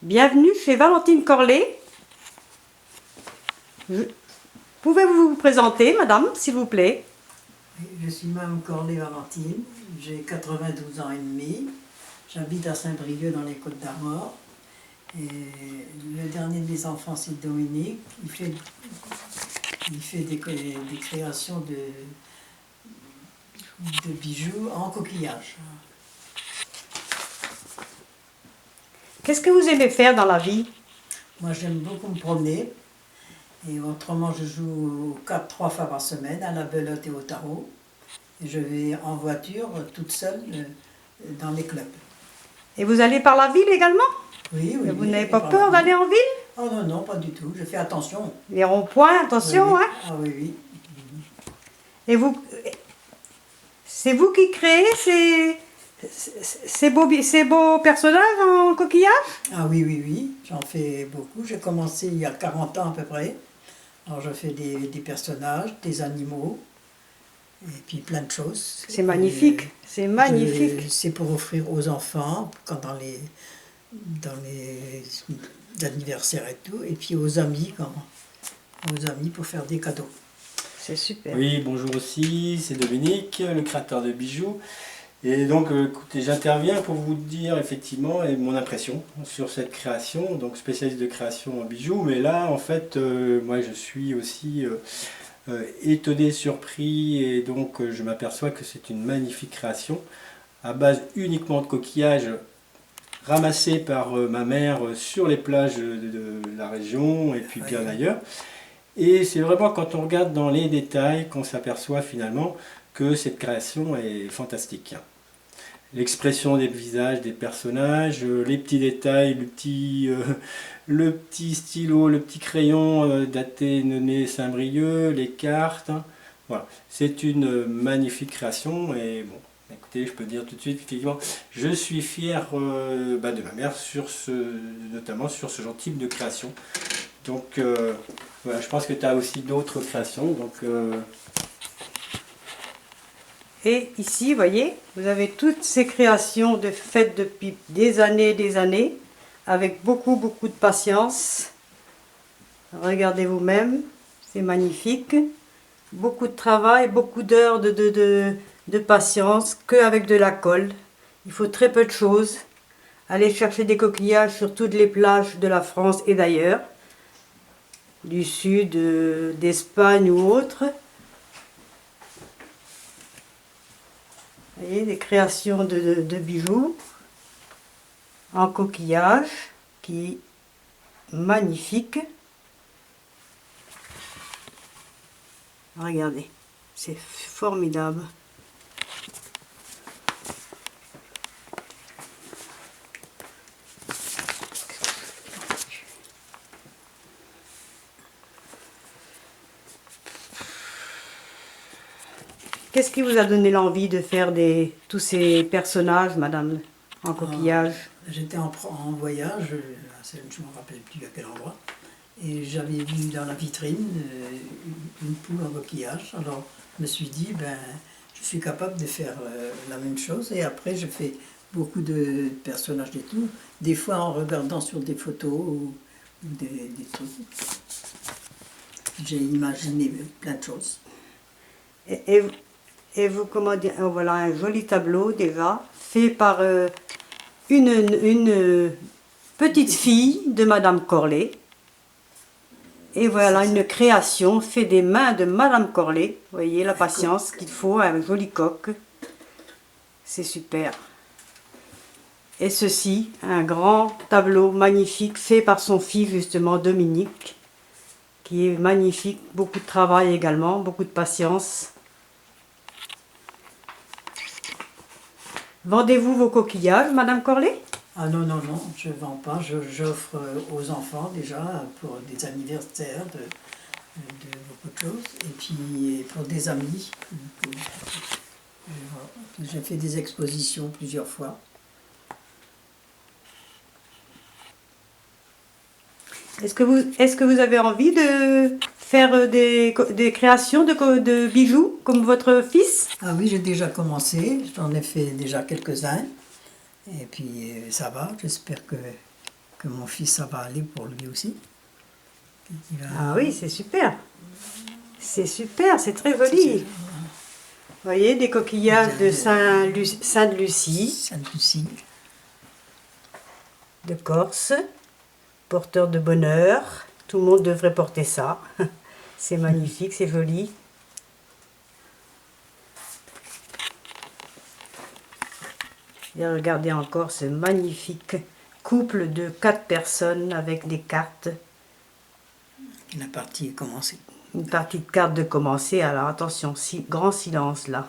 Bienvenue chez Valentine Corlet. Pouvez-vous vous présenter, madame, s'il vous plaît? Je suis Mme Corlet-Valentine, j'ai 92 ans et demi, j'habite à Saint-Brieuc dans les Côtes-d'Armor. Et le dernier de mes enfants, c'est Dominique. Il fait des créations de bijoux en coquillage. Qu'est-ce que vous aimez faire dans la vie? Moi, j'aime beaucoup me promener. Et autrement, je joue aux cartes 3 fois par semaine, à la belote et au tarot. Et je vais en voiture, toute seule, dans les clubs. Et vous allez par la ville également? Oui, oui. Vous n'avez pas peur d'aller en ville? Oh non, non, pas du tout. Je fais attention. Les ronds-points, attention, Oui, oui. hein? Ah oui, oui. Et vous, c'est vous qui créez ces beaux personnages en coquillage? Ah oui, oui, oui. J'en fais beaucoup. J'ai commencé il y a 40 ans à peu près. Alors je fais des personnages, des animaux, et puis plein de choses. C'est magnifique, c'est magnifique. C'est pour offrir aux enfants, quand dans les anniversaires et tout, et puis aux amis pour faire des cadeaux. C'est super. Oui, bonjour aussi, c'est Dominique, le créateur de bijoux. Et donc, écoutez, j'interviens pour vous dire effectivement mon impression sur cette création, donc spécialiste de création en bijoux. Mais là, en fait, moi je suis aussi étonné, surpris, et donc je m'aperçois que c'est une magnifique création à base uniquement de coquillages ramassés par ma mère sur les plages de la région et puis bien ailleurs. Et c'est vraiment quand on regarde dans les détails qu'on s'aperçoit finalement que cette création est fantastique. L'expression des visages des personnages, les petits détails, le petit stylo, le petit crayon d'Athénée Saint-Brieuc, les cartes. Voilà, c'est une magnifique création et bon, écoutez, je peux dire tout de suite, effectivement, je suis fier de ma mère, notamment sur ce genre de type de création. Donc voilà, je pense que tu as aussi d'autres créations. Donc, Et ici, vous voyez, vous avez toutes ces créations faites depuis des années, avec beaucoup de patience. Regardez vous-même, c'est magnifique. Beaucoup de travail, beaucoup d'heures de patience, qu'avec de la colle. Il faut très peu de choses. Aller chercher des coquillages sur toutes les plages de la France et d'ailleurs, du sud, d'Espagne ou autre. Vous voyez, des créations de bijoux en coquillage qui est magnifique. Regardez, c'est formidable. Qu'est-ce qui vous a donné l'envie de faire tous ces personnages, madame, en coquillage? J'étais en voyage, je ne me rappelle plus à quel endroit, et j'avais vu dans la vitrine une poule en coquillage. Alors je me suis dit, je suis capable de faire la même chose, et après je fais beaucoup de personnages et tout, des fois en regardant sur des photos ou des trucs. J'ai imaginé plein de choses. Et vous, comment dire, voilà un joli tableau déjà, fait par une petite fille de Madame Corlet. Et voilà une création faite des mains de Madame Corlet. Vous voyez la patience qu'il faut, un joli coq. C'est super. Et ceci, un grand tableau magnifique fait par son fils justement, Dominique, qui est magnifique, beaucoup de travail également, beaucoup de patience. Vendez-vous vos coquillages, Madame Corlet? Ah non, non, non, je ne vends pas, j'offre aux enfants déjà pour des anniversaires de beaucoup de choses, et puis pour des amis. J'ai fait des expositions plusieurs fois. Est-ce que vous avez envie de faire des créations de bijoux comme votre fils? Ah oui, j'ai déjà commencé, j'en ai fait déjà quelques-uns, et puis ça va, j'espère que que mon fils, ça va aller pour lui aussi. Il va- Ah oui, c'est super. C'est super, c'est très joli. Vous voyez, des coquillages de Sainte-Lucie, Sainte-Lucie. de Corse, porteur de bonheur. Tout le monde devrait porter ça. C'est magnifique, c'est joli. Et regardez encore ce magnifique couple de 4 personnes avec des cartes. La partie est commencée. Une partie de cartes de commencer. Alors attention, grand silence là.